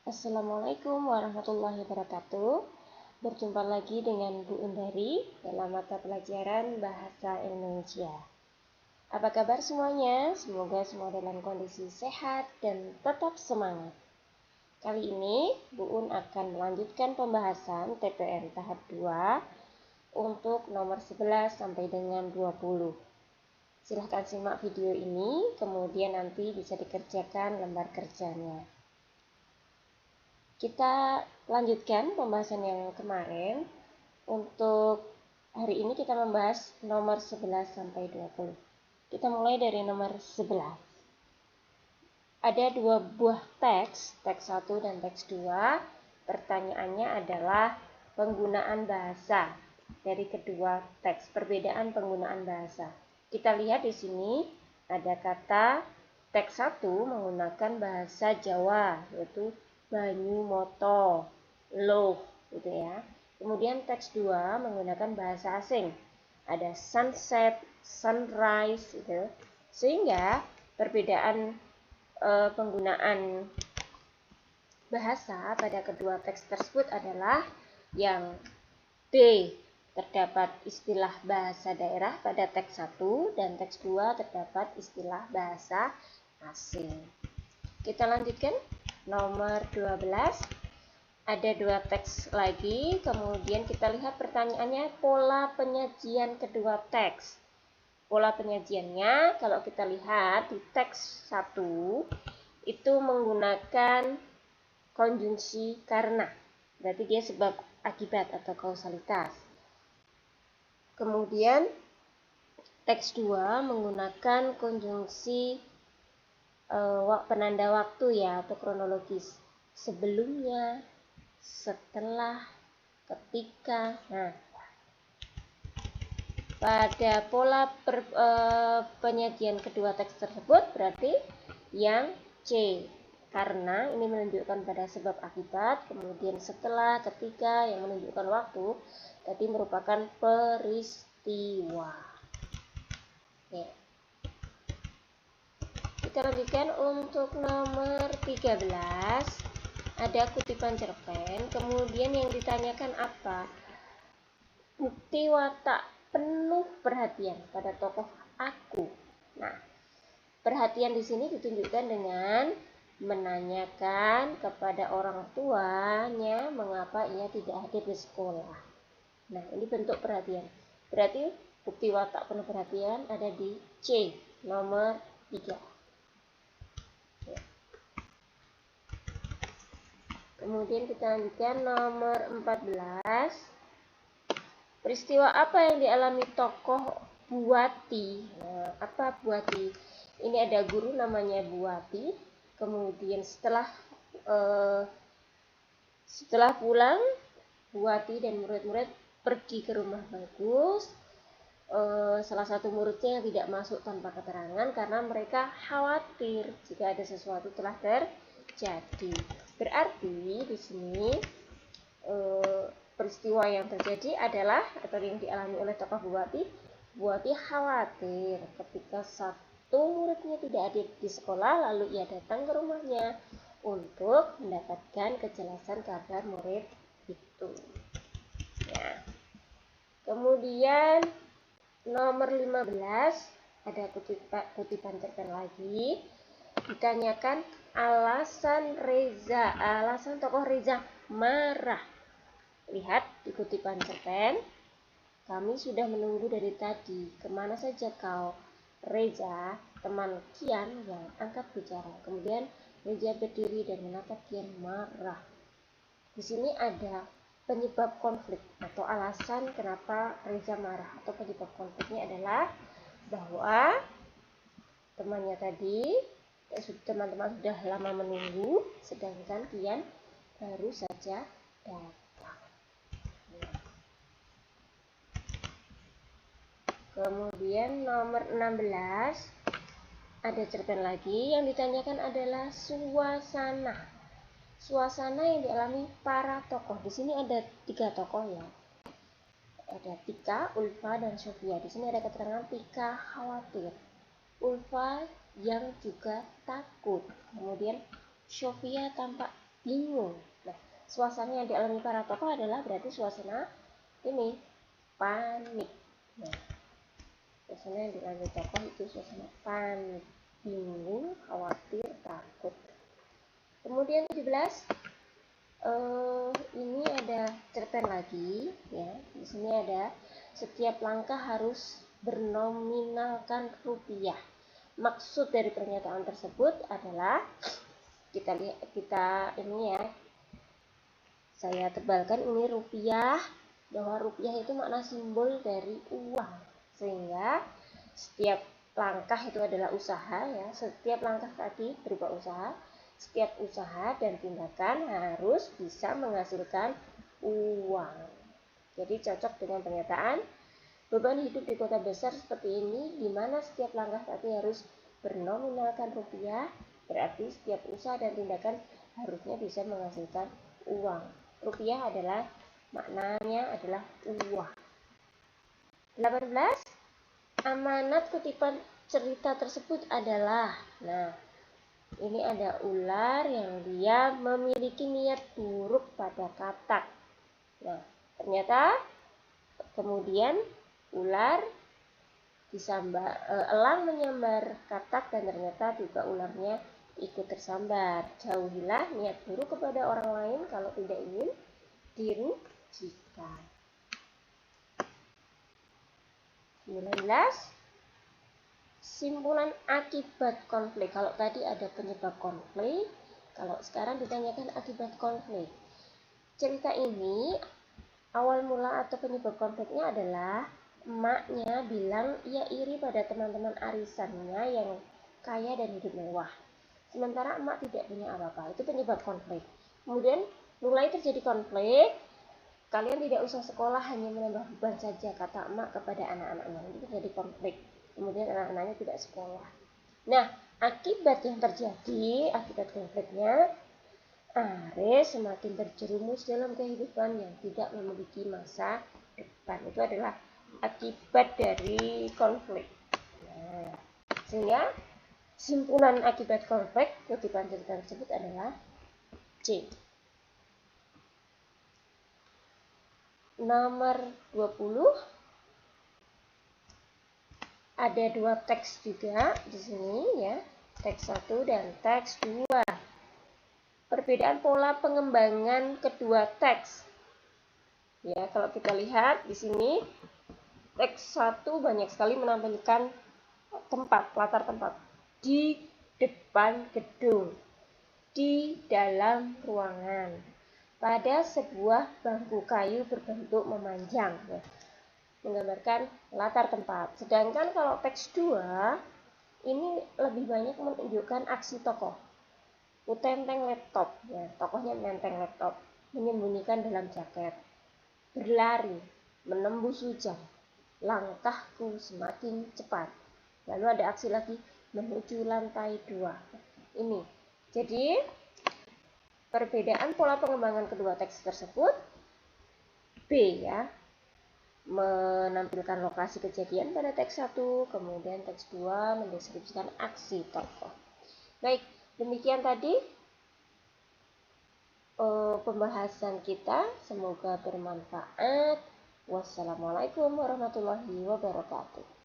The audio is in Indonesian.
Assalamualaikum warahmatullahi wabarakatuh. Berjumpa lagi dengan Bu Undari dalam mata pelajaran Bahasa Indonesia. Apa kabar semuanya? Semoga semua dalam kondisi sehat dan tetap semangat. Kali ini Bu Un akan melanjutkan pembahasan TPM tahap 2 untuk nomor 11 sampai dengan 20. Silahkan simak video ini, kemudian nanti bisa dikerjakan lembar kerjanya. Kita lanjutkan pembahasan yang kemarin. Untuk hari ini kita membahas nomor 11 sampai 20. Kita mulai dari nomor 11. Ada dua buah teks 1 dan teks 2. Pertanyaannya adalah penggunaan bahasa dari kedua teks, perbedaan penggunaan bahasa. Kita lihat di sini ada kata teks 1 menggunakan bahasa Jawa, yaitu banyu moto, loh, gitu ya. Kemudian teks 2 menggunakan bahasa asing. Ada sunset, sunrise, gitu. Sehingga perbedaan penggunaan bahasa pada kedua teks tersebut adalah yang B, terdapat istilah bahasa daerah pada teks 1 dan teks 2 terdapat istilah bahasa asing. Kita lanjutkan. Nomor 12, ada dua teks lagi, kemudian kita lihat pertanyaannya pola penyajian kedua teks. Pola penyajiannya, kalau kita lihat di teks 1, itu menggunakan konjungsi karena, berarti dia sebab akibat atau kausalitas. Kemudian teks 2 menggunakan konjungsi penanda waktu ya, atau kronologis, sebelumnya, setelah, ketika. Nah, pada pola penyajian kedua teks tersebut berarti yang C, karena ini menunjukkan pada sebab akibat, kemudian setelah, ketika yang menunjukkan waktu, tadi merupakan peristiwa. Oke. Kita lanjutkan untuk nomor 13. Ada kutipan cerpen, kemudian yang ditanyakan apa? Bukti watak penuh perhatian pada tokoh aku. Nah, perhatian di sini ditunjukkan dengan menanyakan kepada orang tuanya mengapa ia tidak hadir di sekolah. Nah, ini bentuk perhatian. Berarti bukti watak penuh perhatian ada di C, nomor 3. Kemudian kita lanjutkan nomor 14. Peristiwa apa yang dialami tokoh Buati? Nah, apa Buati? Ini ada guru namanya Buati. Kemudian setelah pulang, Buati dan murid-murid pergi ke rumah Bagus. Salah satu muridnya yang tidak masuk tanpa keterangan karena mereka khawatir jika ada sesuatu telah terjadi. Berarti di sini peristiwa yang terjadi adalah atau yang dialami oleh tokoh Buati khawatir ketika satu muridnya tidak hadir di sekolah, lalu ia datang ke rumahnya untuk mendapatkan kejelasan kabar murid itu. Ya. Kemudian nomor 15 ada kutipan cerpen lagi. Ditanyakan alasan tokoh Reza marah. Lihat di kutipan cerpen. Kami sudah menunggu dari tadi. Kemana saja kau? Reza, teman Kian yang angkat bicara. Kemudian Reza berdiri dan menatap Kian marah. Di sini ada penyebab konflik atau alasan kenapa Reza marah, atau penyebab konfliknya adalah bahwa temannya tadi, teman-teman sudah lama menunggu, sedangkan Kian baru saja datang. Kemudian nomor 16 ada cerpen lagi, yang ditanyakan adalah suasana. Suasana yang dialami para tokoh. Di sini ada 3 tokoh ya. Ada Tika, Ulfa, dan Sofia. Di sini ada keterangan Tika khawatir, Ulfa yang juga takut. Kemudian Sofia tampak bingung. Nah, suasana yang dialami para tokoh adalah berarti suasana ini panik. Nah, suasana yang dialami tokoh itu suasana panik, bingung, khawatir, takut. Kemudian 17, ini ada cerpen lagi ya. Di sini ada setiap langkah harus bernominalkan rupiah. Maksud dari pernyataan tersebut adalah kita ini ya, saya tebalkan ini rupiah, bahwa rupiah itu makna simbol dari uang, sehingga setiap langkah itu adalah usaha ya. Setiap langkah tadi berupa usaha, setiap usaha dan tindakan harus bisa menghasilkan uang. Jadi cocok dengan pernyataan beban hidup di kota besar seperti ini, di mana setiap langkah tadi harus bernominalkan rupiah, berarti setiap usaha dan tindakan harusnya bisa menghasilkan uang. Rupiah adalah maknanya adalah uang. 18. Amanat kutipan cerita tersebut adalah, nah ini ada ular yang dia memiliki niat buruk pada katak. Nah, ternyata kemudian ular elang menyambar katak dan ternyata juga ularnya ikut tersambar. Jauhilah niat buruk kepada orang lain kalau tidak ingin dirugikan. 19. Simpulan akibat konflik. Kalau tadi ada penyebab konflik, kalau sekarang ditanyakan akibat konflik. Cerita ini awal mula atau penyebab konfliknya adalah emaknya bilang ia iri pada teman-teman arisannya yang kaya dan hidup mewah. Sementara emak tidak punya apa-apa. Itu penyebab konflik. Kemudian mulai terjadi konflik. Kalian tidak usah sekolah, hanya menambah beban saja, kata emak kepada anak-anaknya. Itu terjadi konflik. Kemudian anak-anaknya tidak sekolah. Nah, akibat yang terjadi, akibat konfliknya, Aries semakin terjerumus dalam kehidupan yang tidak memiliki masa depan. Itu adalah akibat dari konflik. Nah, sehingga simpulan akibat konflik kutipan cerita tersebut adalah C. Nomor 20. Ada dua teks juga di sini ya. Teks 1 dan teks 2. Perbedaan pola pengembangan kedua teks. Ya, kalau kita lihat di sini teks 1 banyak sekali menampilkan latar tempat di depan gedung, di dalam ruangan, pada sebuah bangku kayu berbentuk memanjang, ya, menggambarkan latar tempat. Sedangkan kalau teks 2 ini lebih banyak menunjukkan aksi tokoh. Utenteng laptop, ya, tokohnya menenteng laptop, menyembunyikan dalam jaket, berlari, menembus hujan, langkahku semakin cepat. Lalu ada aksi lagi menuju lantai 2. Ini. Jadi perbedaan pola pengembangan kedua teks tersebut. B ya, menampilkan lokasi kejadian pada teks 1, kemudian teks 2 mendeskripsikan aksi tokoh. Baik, demikian tadi pembahasan kita, semoga bermanfaat. Wassalamualaikum warahmatullahi wabarakatuh.